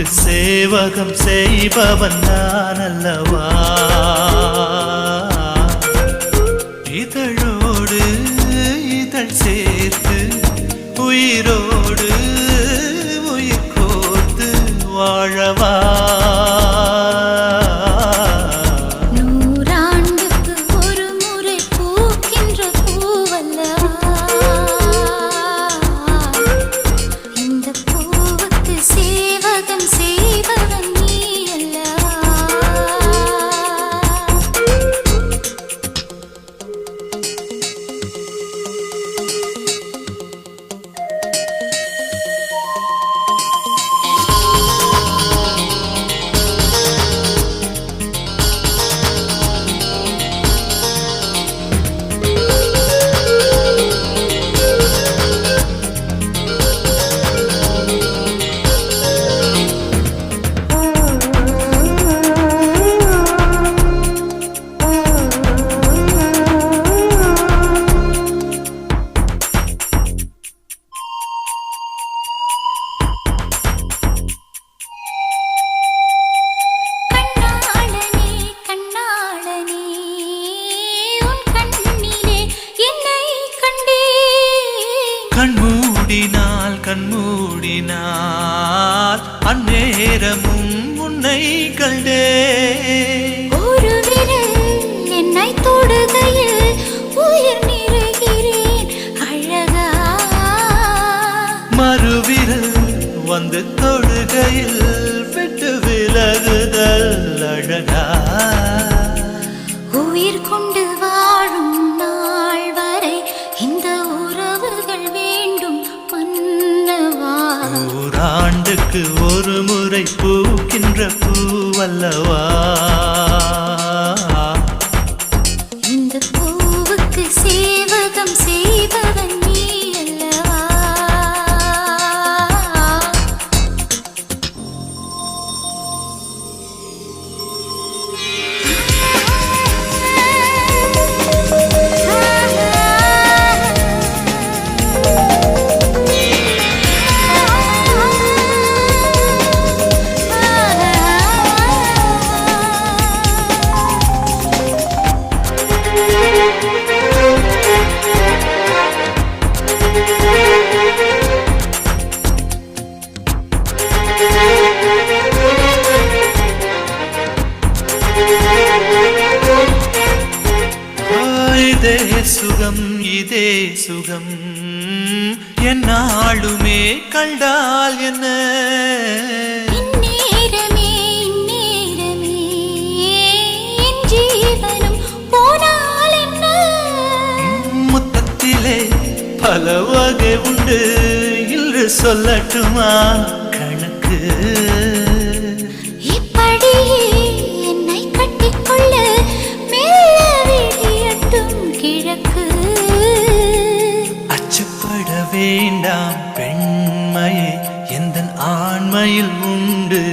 பூவுக்கு சேவகம் செய்பவன் நான் அல்லவா. இதழோடு இதழ் சேர்த்து உயிரோடு உயிர் கோர்த்து வாழவா. கண்மூடினால் அந்நேரமும் உன்னை கண்டே. ஒரு விரல் என்னை தொடுகையில் உயிர் நிறைகிறேன் அழகா. மறுவிரல் வந்து தொடுகையில் விட்டு விலகுதல் அழகா. உயிர் கொண்டு வாழும் நாள் வரை இந்த உறவுகள் வேண்டும் மன்னவா. ஓராண்டுக்கு ஒரு முறை பூக்கின்ற பூவல்லவா. இந்த பூவுக்கு சேவகம் செய்பவன் நீ அல்லவா. இதே சுகம் இதே சுகம் என்னாலுமே கண்டால் என்ன. இந்நேரமே இந்நேரமே என் ஜீவனும் போனால் என்ன. முத்தத்திலே பல வகை உண்டு என்று சொல்லட்டுமா கணக்கு. இப்படியே என்னை கட்டிக்கொள்ள மெல்ல விழியட்டும் கிழக்கு. அச்சப்பட வேண்டாம் பெண்மையே எந்தன் ஆண்மையில் உண்டு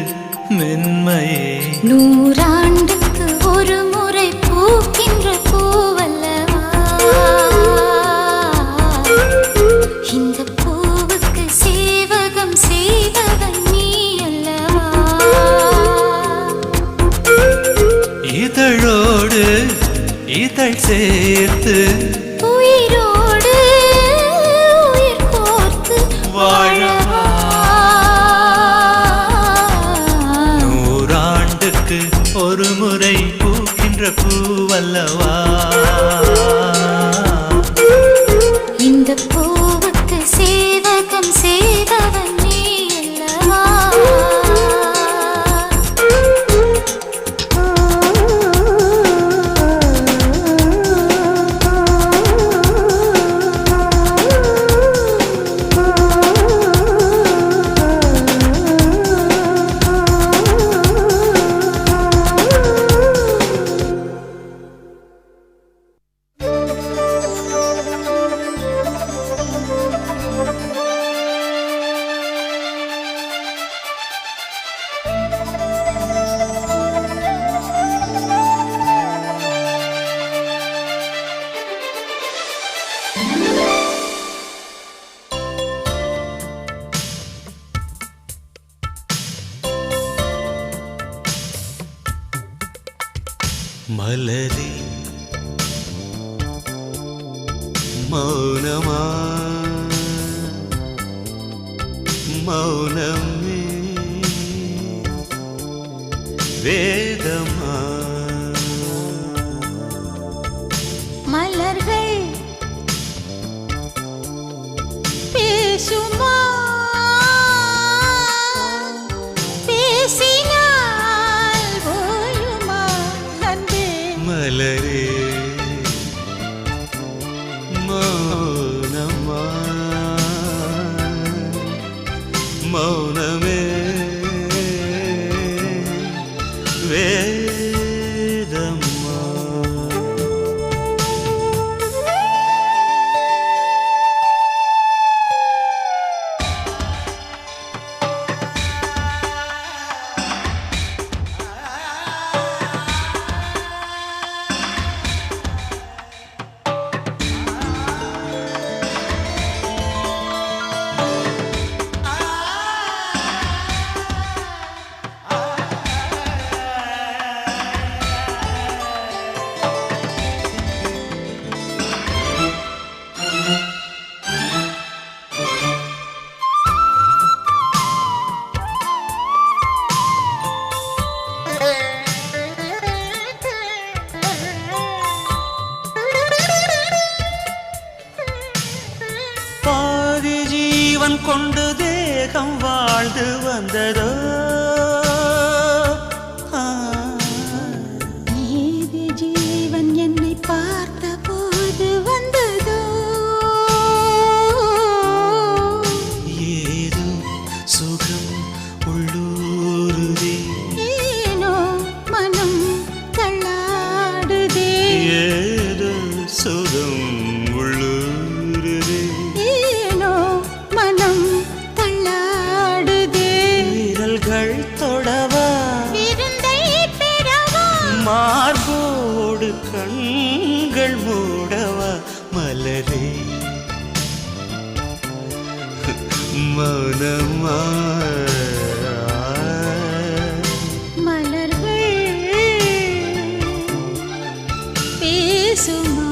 மென்மையே. நூறாண்டுக்கு ஒரு முறை பூக்கின்ற பூவல்லவா. இந்த பூவுக்கு சேவகம் செய்பவன் நீ அல்லவா. இதழோடு இதழ் சேர்த்து உயிரோடு உயிர் கோர்த்து வாழவா. நூறாண்டுக்கு ஒரு முறை பூக்கின்ற பூவல்லவா. இந்த பூவுக்கு சேவகம் செய்பவன் நீ அல்லவா. மலரே மௌனமா மௌனமே வேதமா மலர்கள் பேசுமா பேசினால் போயுமா அன்பே மலரே மௌனமா மௌனமே வேதமா பாதி ஜீவன் கொண்டு தேகம் வாழ்ந்து வந்ததோ நீதி ஜீவன் என்னை பார்த்த போது வந்ததோ ஏதோ சுகம் உள்ளூருதே ஏனோ மனம் தள்ளாடுதே ஏதோ சுகம் உள்ளூருதே ஏனோ மனம் தள்ளாடுதே விரல்கள் தொடவா விருந்தை பெறவா மார்போடு கண்கள் மூடவா மலரே மௌனமா மலர்கள் பேசுமா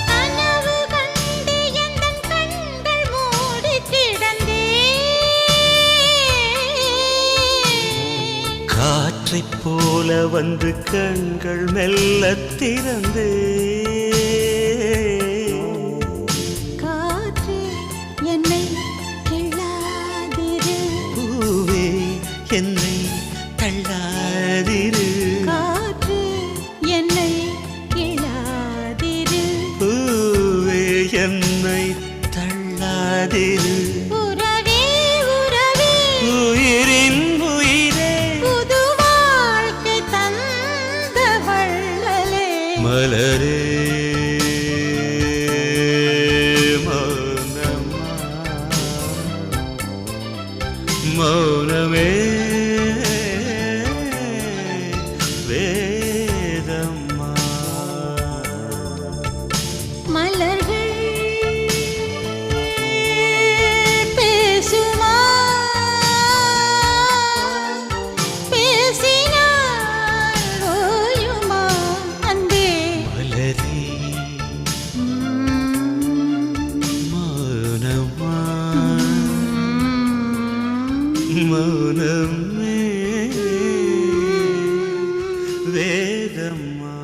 கனவு கண்டு எந்தன் கண்கள் மூடி கிடந்தேன் காற்றைப் போல வந்து கண்கள் மெல்ல திறந்தே காற்று என்னை கிள்ளாதிரு பூவே என்னை தள்ளாதிரு காற்று என்னை கிள்ளாதிரு பூவே என்னை தள்ளாதிரு உறவே உறவே உயிரின் உயிரே புது வாழ்க்கை தந்த வள்ளலே மலரே மௌனமா மௌனமே வேதமா மலர்கள் பேசுமா பேசினால் ஓயுமா அன்பே மலரே மௌனமா மௌனமே வேதமா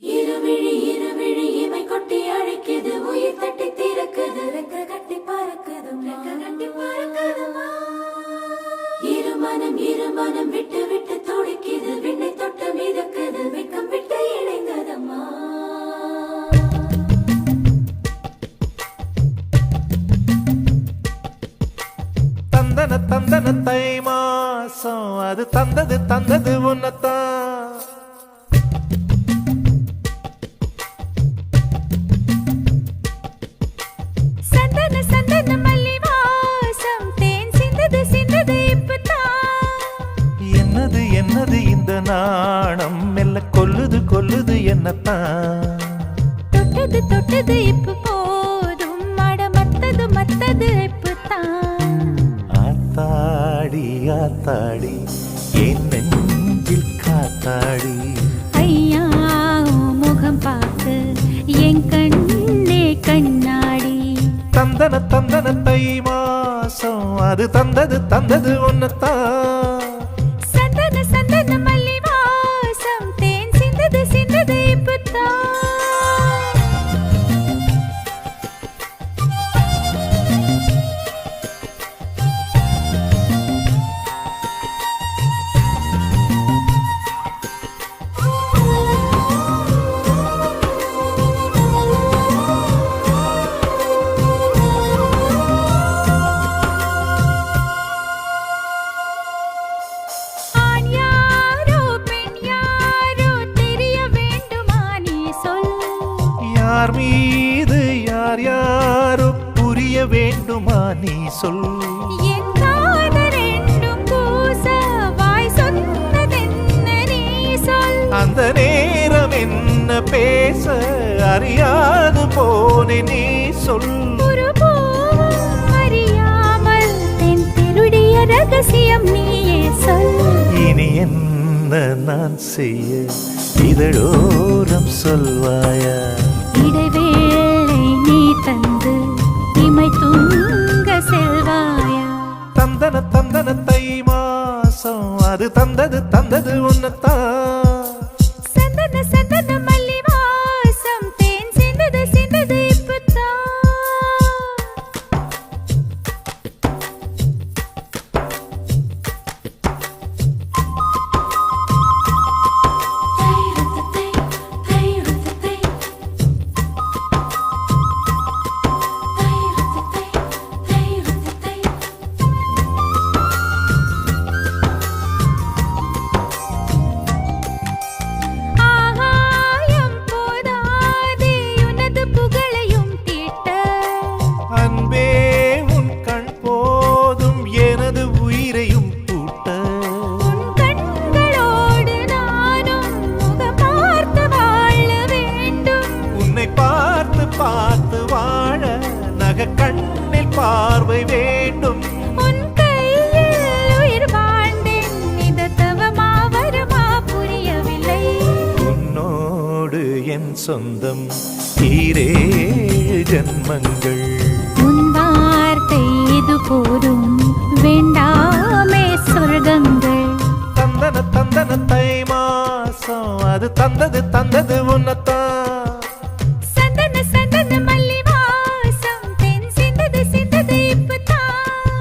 இருவிழி இருவிழி இமை கொட்டி அழைக்குது உயிர் தட்டி திறக்குது ரெக்க கட்டி பறக்குதுமா இருமனம் விட்டு விட்டு துடிக்குது விண்ணை தொட்டு மிதக்குது வெக்கம் விட்டு இணைந்ததம்மா தந்தன தந்தன தைமா மாசம் அது தந்தது தந்தது உன்னத்தான். சந்தன சந்தன மல்லி வாசம் தேன் சிந்தது சிந்தது இப்பதான். என்னது என்னது இந்த நாணம் மெல்ல கொல்லுது கொல்லுது என்னத்தான். தொட்டது தொட்டது இப்ப போதும் மட மத்தது மத்தது இப்பதான். ஆத்தாடி ஆத்தாடி என் நெஞ்சில் காத்தாடி. ஐயா உன் முகம் பார்த்து என் கண்ணே கண்ணாடி. தந்தன தந்தன தை மாசம் அது தந்தது தந்தது உன்னத்தான். சந்தன சந்தன மல்லி வாசம் தேன் சிந்தது சிந்தது இப்பதான். ஆண் யாரோ பெண் யாரோ தெரிய வேண்டுமா நீ சொல். யார் மீது யார் யாரோ புரிய வேண்டுமா நீ சொல். என் காதல் ரெண்டும் பூச வாய் சொன்னதென்ன நீ சொல். அந்த நேரம் என்ன பேச அறியாது போனே நீ சொல். ஒரு பூவும் அறியாமல் தென் திருடிய ரகசியம் நீயே சொல். இனி என்ன நான் செய்ய இதழோரம் சொல்வாயா. இடைவேளை நீ தந்து இமை தூங்க செல்வாயா. தந்தன தந்தன தை மாசம் அது தந்தது தந்தது உன்னத்தான். சந்தன சந்தன மல்லி வாசம் தேன் சிந்தது சிந்தது இப்பதான். ஆகாயம் போதாதே உனது புகழையும் தீட்ட. அன்பே உன் கண் போதும் எனது உயிரையும் பூட்ட. உன் கண்களோடு நானும் முகம் பார்த்து வாழ வேண்டும். உன்னை பார்த்து பார்த்து வாழ நக கண்ணில் பார்வை வேண்டும். உன் கையில் உயிர் வாழ்ந்தேன் இது தவமா வருமா புரியவில்லை. உன்னோடு என் சொந்தம் ஈரேழு ஜன்மங்கள். உன் வார்த்தை இது போதும் வேண்டாமே சொர்க்கங்கள். தந்தன தந்தன தை மாசம் அது தந்தது தந்தது உன்னத்தான். சந்தன சந்தன மல்லி வாசம் தென் சிந்தது சிந்தது இப்பதான்.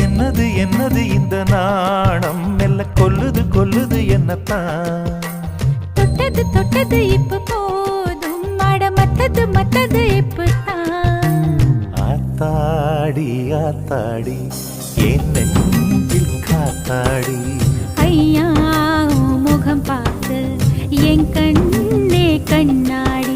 என்னது என்னது இந்த நாணம் மெல்ல கொல்லுது கொல்லுது என்னத்தான். தொட்டது தொட்டது இப்ப போதும் மட மத்தது மத்தது இப்பதான். ஆத்தாடி ஆத்தாடி என் நெஞ்சில் காத்தாடி. ஐயா உன் முகம் பார்த்து என் கண்ணே கண்ணாடி.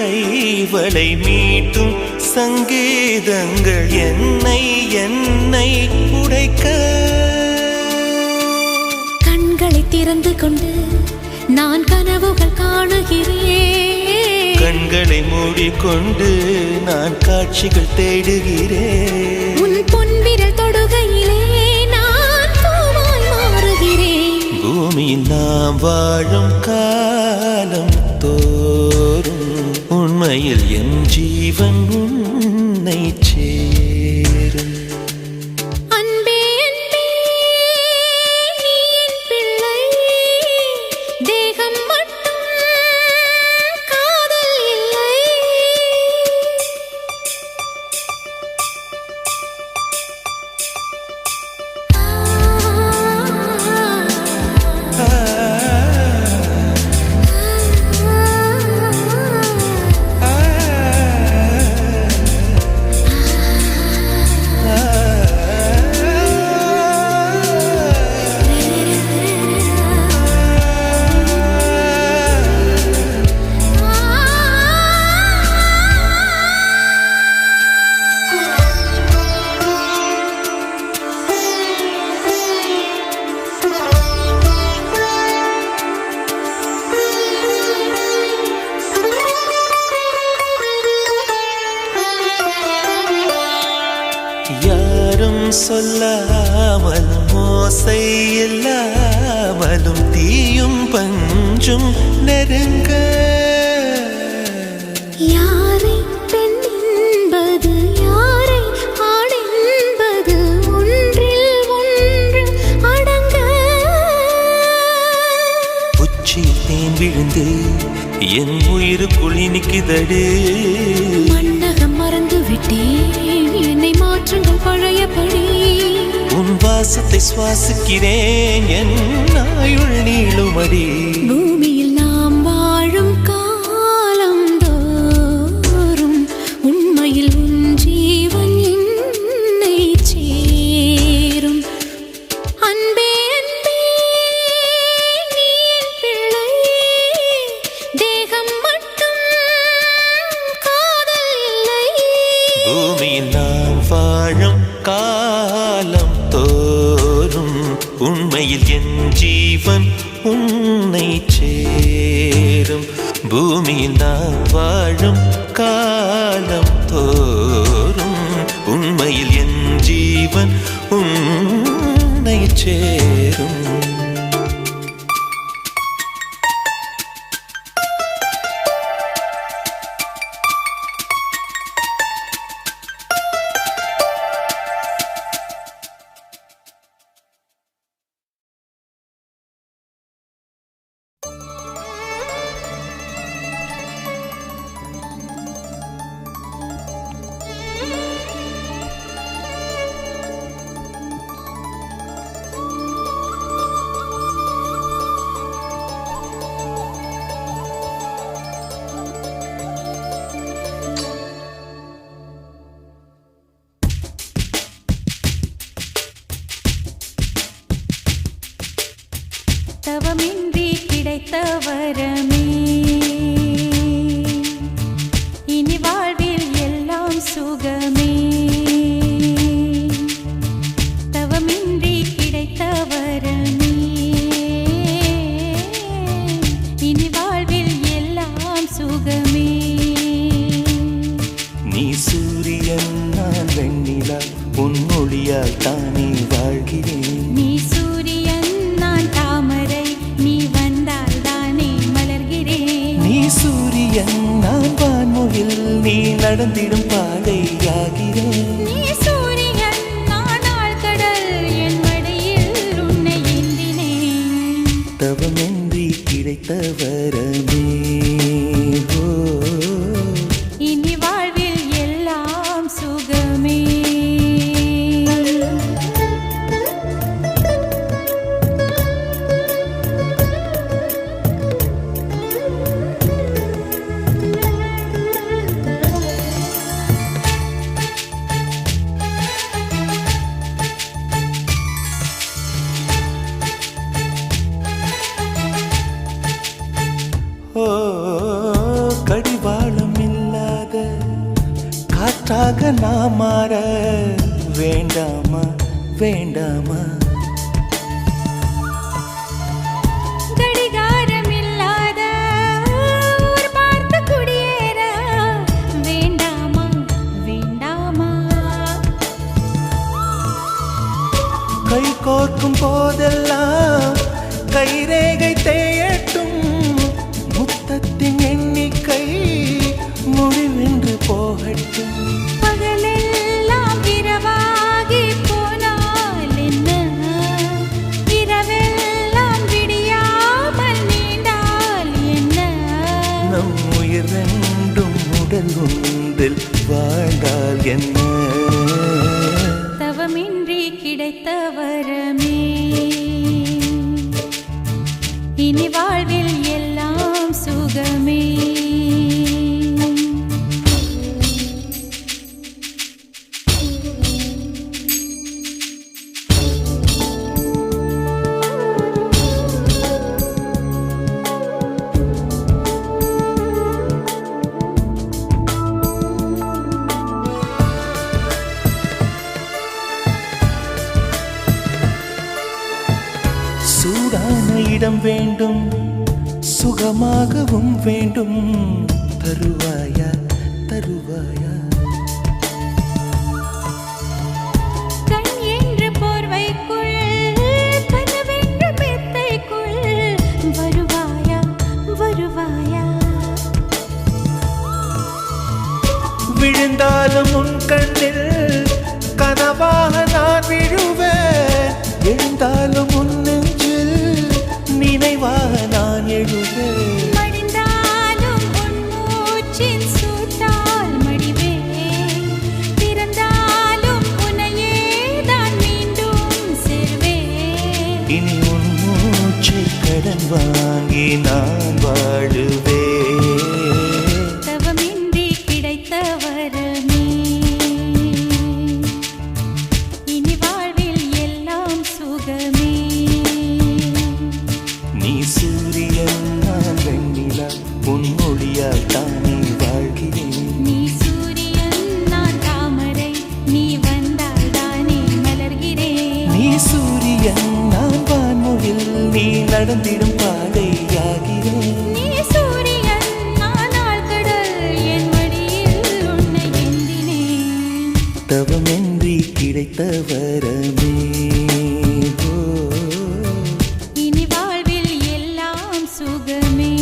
கைவளை மீட்டும் சங்கீதங்கள் என்னை என்னை உடைக்க. கண்களை திறந்து கொண்டு நான் கனவுகள் காணுகிறேன். கண்களை மூடிக்கொண்டு நான் காட்சிகள் தேடுகிறேன். உன் பொன்விரல் தொடுகையிலே நான் பூவாய் மாறுகிறேன். பூமியில் நாம் வாழும் காலம் தோறும் உண்மையில் என் ஜீவன் உன்னை சேரும். அன்பே அன்பே நீ என் பிள்ளை, தேகம் மட்டும் காதல் இல்லை. யாரும் சொல்லாமலும் ஓசை இல்லாமலும் தீயும் பஞ்சும் நெருங்க. யாரை பெண் என்பது யாரை ஆண் என்பது ஒன்றில் ஒன்று அடங்க. உச்சியில் தேன் விழுந்து என் உயிருக்குள் இனிக்குதடு. மன்னகம் மறந்து விட்டேன், என்னை மாற்றுங்கள் பழையபடி. உன் வாசத்தை சுவாசிக்கிறேன், என் ஆயுள் நீளுமடி. பூமியில் நாம் வாழும் காலம் தோறும் உண்மையில் உன் ஜீவன் என்னை சேரும். அன்பே அன்பே நீ என் பிள்ளை, தேகம் மட்டும் காதல் இல்லை. பூமியில் நாம் வாழும் காலம் தோறும் உண்மையில் என் ஜீவன் உன்னை சேரும். பூமியில் நாம் வாழும் காலம் தோறும் உண்மையில் என் ஜீவன் உன்னை சேரும். தவமின்றி கிடைத்த வரமே, இனி வாழ்வில் எல்லாம் சுகமே. தவமின்றி கிடைத்த வரமே, இனி வாழ்வில் எல்லாம் சுகமே. நீ சூரியன் நான் வெண்ணிலா, உன் ஒளியால் தானே வாழ்கிறேன். நீ சூரியன் நான் தாமரை, நீ வந்தால் தானே மலர்கிறேன். நீ சூரியன் நான் வான்முகில், நீ நடந்திடும் பாதையாகிறேன். நீ சூரியன் நான் ஆழ்கடல், என் மடியில் உன்னை ஏந்தினேன். தவமின்றி கிடைத்த வரமே, ஓ, இனி வாழ்வில் எல்லாம் சுகமே. ஓ காற்றாக நாம் மாற வேண்டாமா வேண்டாமா? கடிகாரம் இல்லாத ஊர் பார்த்து குடியேற வேண்டாமா வேண்டாமா? கை கோர்க்கும் போதெல்லாம் கைரேகை தேயட்டும், முத்தத்தின் எண்ணிக்கை முடிவென்று போகட்டும். பகலெல்லாம் இரவாகி போனால் என்ன, இரவெல்லாம் விடியாமல் நீண்டால் என்ன? நம் உயிர் ரெண்டும் உடல் ஒன்றில் வாழ்ந்தால் என்ன? தவமின்றி கிடைத்த வரமே இனி வாழ்வில் எல்லாம் சுகமே. சூடான இடம் வேண்டும், சுகமாகவும் வேண்டும். தருவாயா தருவாயா? கண் என்ற போர்வைக்குள் கனவென்ற மெத்தைக்குள் வருவாயா வருவாயா? விழுந்தாலும் உன் கண்ணில் கனவாக நான் விழுவேன், எழுந்தாலும் உன் நெஞ்சில் நினைவாக நான் எழுவேன். மடிந்தாலும் உன் மூச்சின் சூட்டால் மடிவேன், திறந்தாலும் உன்னையே தான் மீண்டும் சேர்வேன். இனி உன் மூச்சை கடன் வாங்கி நான் வாழுவேன். தவமின்றி கிடைத்த வரமே இனி வாழ்வில் எல்லாம் சுகமே. நீ சூரியன் நான் வெண்ணிலா, உன் மொழியால் தானே வாழ்கிறேன். நீ சூரியன் நான் தாமரை, நீ வந்தால் தானே மலர்கிறேன். நீ சூரியன் நான் வான்முகில், நீ நடந்திடும் பாதையாகிறேன். நீ சூரியன் நான் ஆழ்கடல், என் மடியில் உன்னை ஏந்தினேன். தவமின்றி கிடைத்த வரமே ஓ. இனி வாழ்வில் எல்லாம் சுகமே.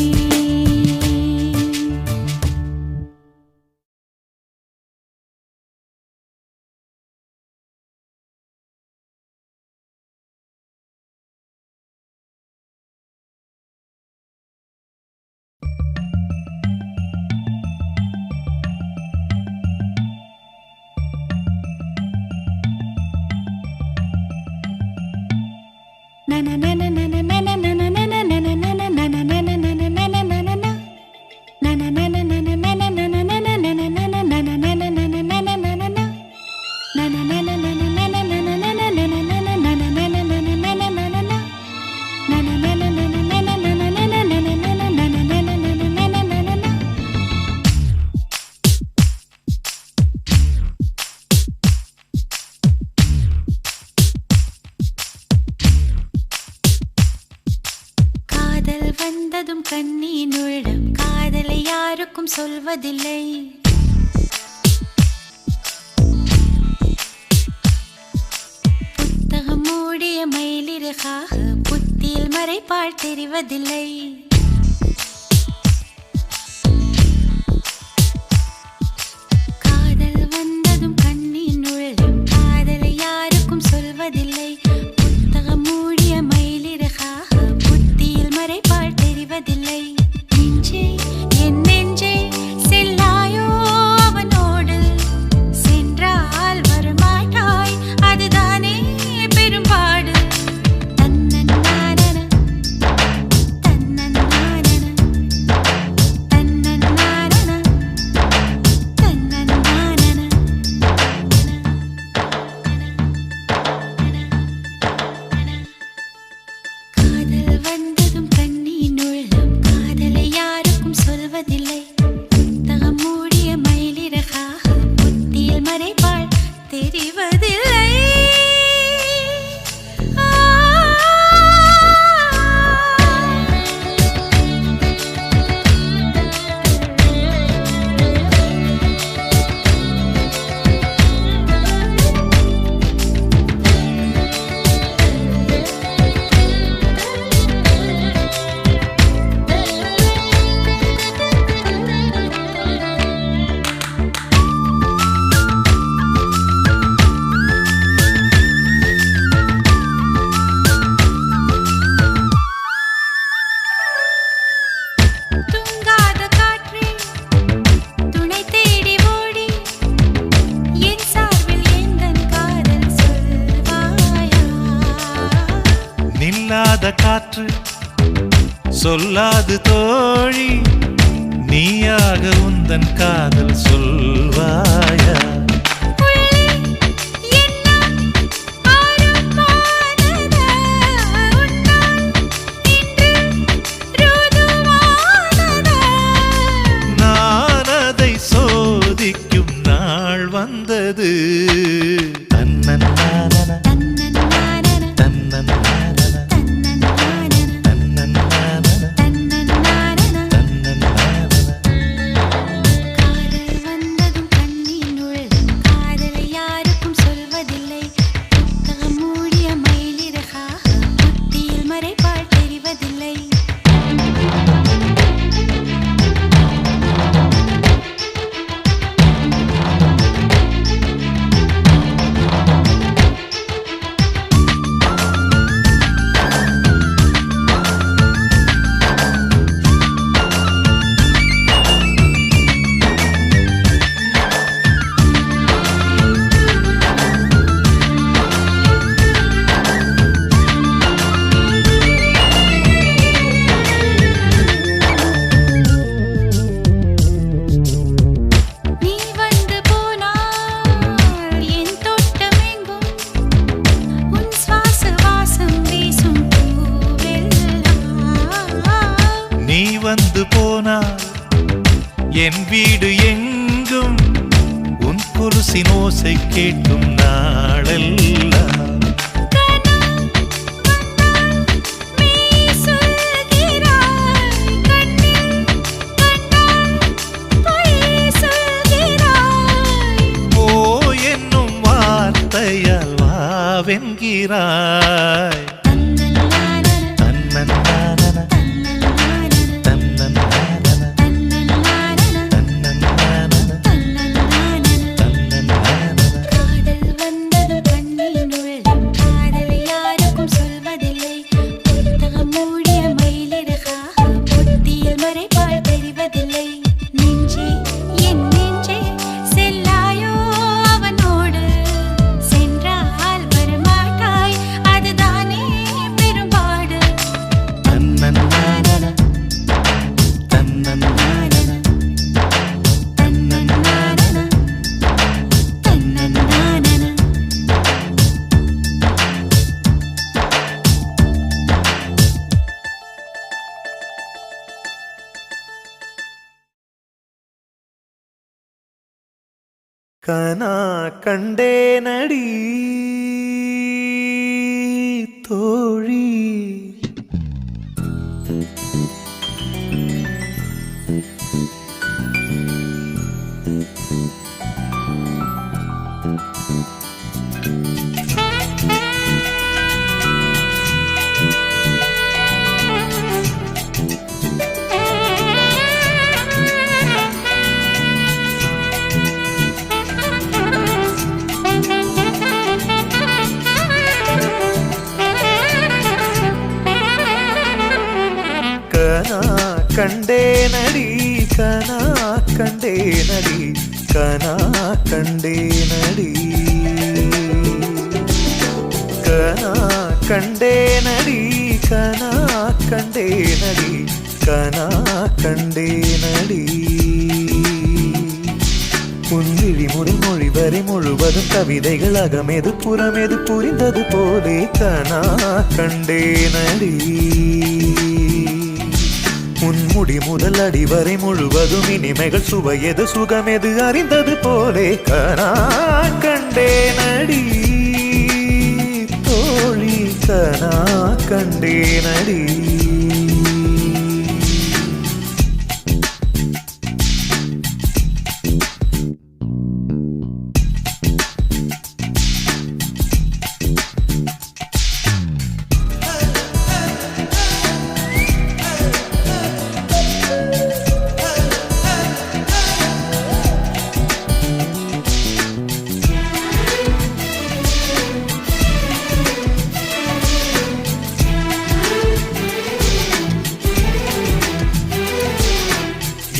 காதல் வந்ததும் கண்ணீர் உள்ளம், காதலை யாருக்கும் சொல்வதில்லை. புத்தகம் மூடிய மயிலிறகாக புத்தியில் மறைப்பால் தெரிவதில்லை. காதல் வந்ததும் கண்ணீர் உள்ளம், காதலை யாருக்கும் சொல்வதில்லை. புத்தகம் மூடிய மயிலிறகாக புத்தியில் மறைப்பால் தெரிவதில்லை. நெஞ்சே என் நெஞ்சே செல்லாயோ அவனோடு, சென்றால் வரமாட்டாய் அதுதானே பெரும்பாடு. தன்னன்னான தன்னன்னான சொல்லாது தோழி நீயாக உந்தன் காதல் சொல்வாயா நான் அதை சோதிக்கும் நாள் வந்தது தன்னன்னானன தன்னன்னானன தன்னன்னானன தன்னன்னானன காதல் வந்ததும் கண்ணின் உள்ளம் காதலை யாருக்கும் சொல்வதில்லை புத்தகம் மூடிய மயிலிறகாக புத்தியில் மறைப்பால் தெரிவதில்லை நீ வந்து போனால் என் தோட்டமெங்கும் உன் சுவாச வாசம் வீசும் பூவெல்லாம் நீ வந்து போனால் என் வீடு எங்கும் உன் குருசின் ஓசை கேட்கும் நாளெல்லாம் ஓ என்னும் வார்த்தையால் வாவென்கிறாய் தன்னன்னானன தன்னன்னானன தன்னன்னானன தன்னன்னானன காதல் வந்தது கண்ணின் உள்ளம் காதலை யாருக்கும் சொல்வதில்லை புத்தகம் மூடிய மயிலிறகாக புத்தியில் மறைப்பால் தெரிவதில்லை நெஞ்சே என் நெஞ்சே செல்லாயோ அவனோடு சென்றால் வரமாட்டாய் அதுதானே பெரும்பாடு தன்னன்னானன தன்னன்னானன தன்னன்னானன தன்னன்னானன கனா கண்டே நடி தோழி கனா கண்டே நடி கனா கண்டே நடி கனா கண்டே நடி கனா கண்டே நடி கனா கண்டே நடி கனா கண்டே நடி உன்விழி முதல் மொழி வரை முழுவதும் கவிதைகள் அகமெது புறமெது புரிந்தது போலே கனா கண்டே நடி உன்முடி முதல் அடி வரை முழுவதும் இனிமைகள் சுவையது சுகமெது அறிந்தது போலே கனா கண்டே நடி தோழி கனா கண்டே நடி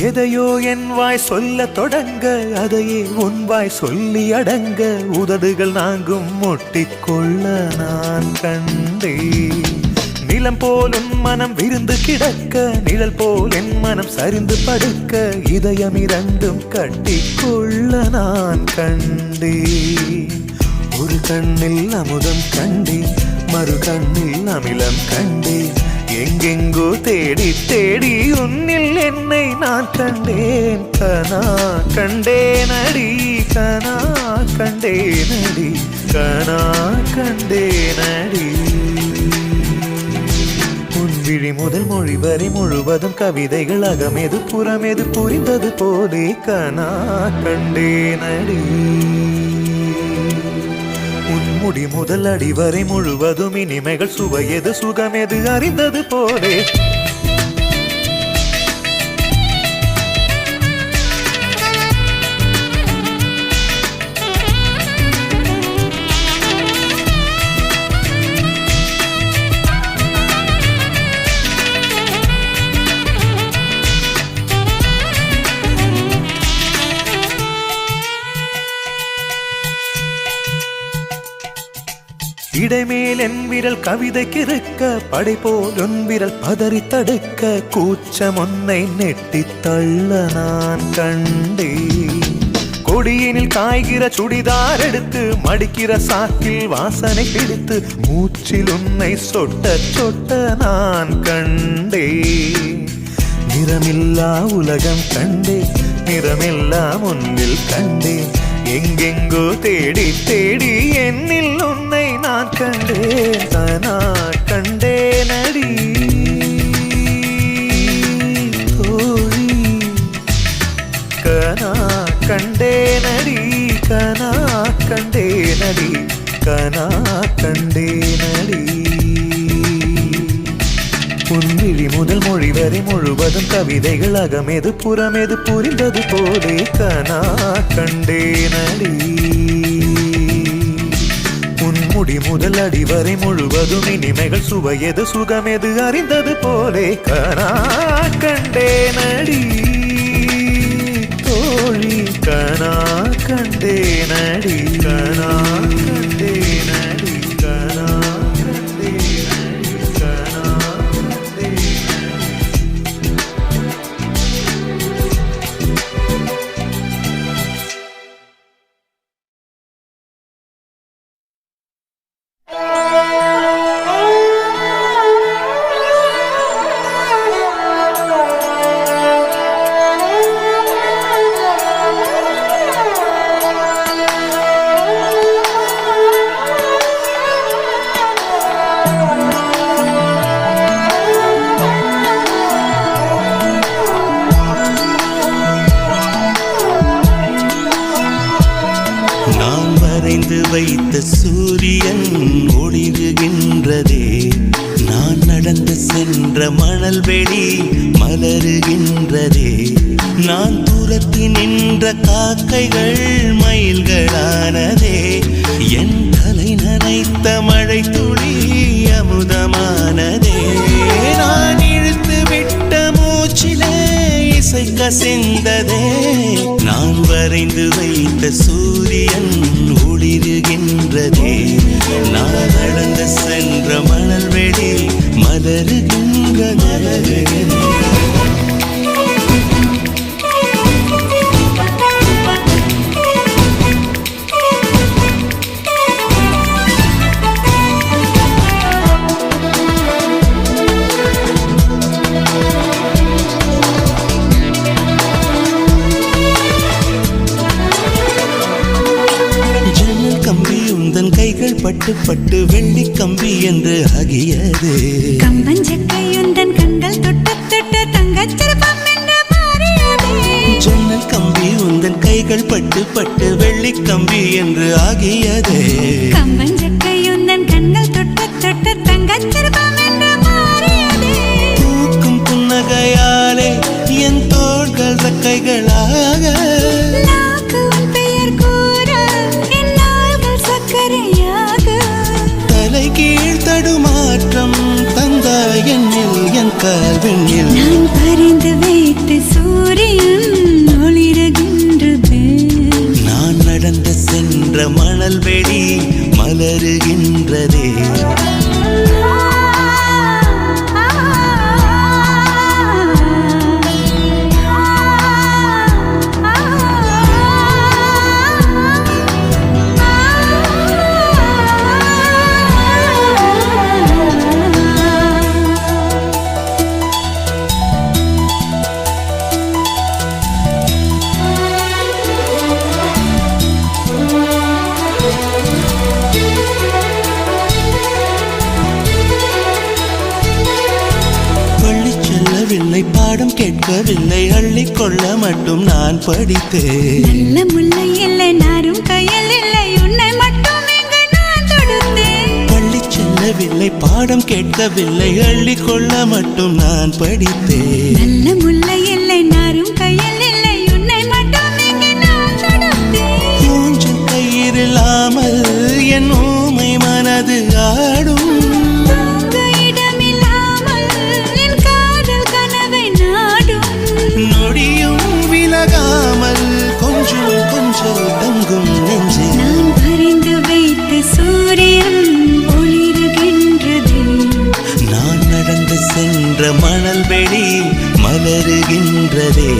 எதையோ என் வாய் சொல்ல தொடங்க அதையே உன் வாய் சொல்லி அடங்க உதடுகள் நாங்கும் முட்டிக்கொள்ள நான் கண்டேன் நீலம் போல் உன் மனம் விருந்து கிடக்க, நிழல் போல் என் மனம் சரிந்து படுக்க, இதயம் இரண்டும் கட்டிக்கொள்ள நான் கண்டேன். ஒரு கண்ணில் அமுதம் கண்டேன், மறு கண்ணில் அமிலம் கண்டேன். எங்கெங்கோ தேடி தேடி உன்னில் என்னை நான் கண்டேன். கனா கண்டேனடி, கனா கண்டேனடி, கனா கண்டேனடி. உன் விழி முதல் மொழி வரை முழுவதும் கவிதைகள் அகமெது புறமெது புரிந்தது போலே கனா கண்டேனடி. முடி முதல் அடி வரை முழுவதும் இனிமைகள் சுவையது சுகமெது அறிந்தது போலே. இடைமேல் என் விரல் கவிதைக்கு இருக்க, படை போல் உன் விரல் பதறி தடுக்க, கூச்சம் ஒன்னை நெட்டி தள்ள நான் கண்டேன். கொடியினில் காய்கிற சுடிதார் எடுத்து மடிக்கிற சாக்கில் வாசனை பிடித்து, மூச்சில் உன்னை சொட்ட சொட்ட நான் கண்டேன். நிறமில்லா உலகம் கண்டேன், நிறமெல்லாம் உன்னில் கண்டேன். எங்கெங்கோ தேடி தேடி என்னில் உன்னை நான் கண்டேன். கனா கண்டேனடி தோழி, கனா கண்டேனடி, கனா கண்டேனடி, கனா கண்டேனடி. உன்விழி முதல் மொழி வரை முழுவதும் கவிதைகள் அகமெது புறமெது புரிந்தது போலே கனா கண்டேனடி. உன்முடி முதல் அடி வரை முழுவதும் இனிமைகள் சுவையது சுகமெது அறிந்தது போலே கனா கண்டேனடி தோழி, கனா கண்டேனடி, கனா கண்டேனடி, கனா கண்டேனடி, கனா. வைத்த சூரியன் ஒளிருகின்றதே, நான் நடந்து சென்ற மணல் வெளி மலருகின்றதே. நான் தூரத்தி நின்ற காக்கைகள் மயில்களானதே, என் தலை நனைத்த மழை துளி அமுதமானதே. நான் இழுத்து விட்ட மூச்சிலே இசை கசிந்ததே, நான் வரைந்து வைத்த சூரியன் ஒளிருகின்றதே. நான் நடந்து சென்ற மணல் வெளி மலருகின்றதே. கைகள் பட்டு பட்டு வெள்ளி கம்பி என்று ஆகியது. கம்பஞ்சக்கையுந்தன் கண்கள் தொட்டு தொட்டு தங்கச் சிற்பம் என்று மாறியது. ஜன்னல் கம்பி உந்தன் கைகள் பட்டு பட்டு வெள்ளி கம்பி என்று ஆகியது. கம்பஞ்சக்கையுந்தன் கண்கள் தொட்டு தொட்டு தங்கச் சிற்பம் என்று மாறியது. பூக்கும் புன்னகையாலே என் தோள்கள் கைகளாக, தலை கீழ் தடுமாற்றம் தந்தாய் என்னில் என் கால்வெண்ணில். நான் பறிந்து வைத்த சூரியன் ஒளிருகின்றது, நான் நடந்து சென்ற மணல் வெளி மலருகின்றதே. செல்லவில்லை பாடம் கேட்கவில்லை அள்ளிக்கொள்ள மட்டும் நான் படித்தேன் நல்ல முல்லை இல்லை நாரும் கையில் இல்லை உன்னை மட்டும் இங்கு நான் தொடுத்தேன் பள்ளி செல்லவில்லை பாடம் கேட்கவில்லை அள்ளிக்கொள்ள மட்டும் நான் படித்தேன் நல்ல முல்லை இல்லை நாரும் கையில் இல்லை உன்னை மட்டும் இங்கு நான் தொடுத்தேன் மூஞ்சில் கயிறில்லாமல் என் ஊமை மனது ஆடும் தூங்க இடமில்லாமல் என் காதல் கனவை நாடும் நொடியும் விலகாமல் கொஞ்சம் கொஞ்சம் தங்கும் நெஞ்சே நான் வரைந்து வைத்த சூரியன் ஒளிருகின்றது நான் நடந்து சென்ற மணல் வெளி மலருகின்றதே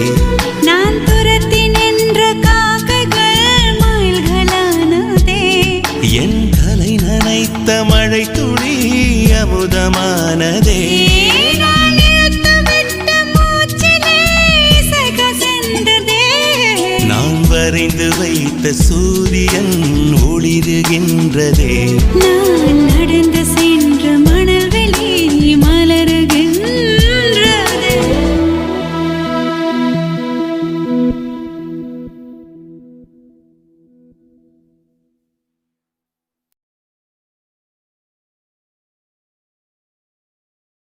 நான் துரத்தி நின்ற காக்கைகள் மயில்களானதே என் தலை நனைத்த மழை துளி அமுதமானதே நான் இழுத்து விட்ட மூச்சிலே இசை கசிந்ததே நான் வரைந்து வைத்த சூரியன் ஒளிருகின்றதே நான் நடந்து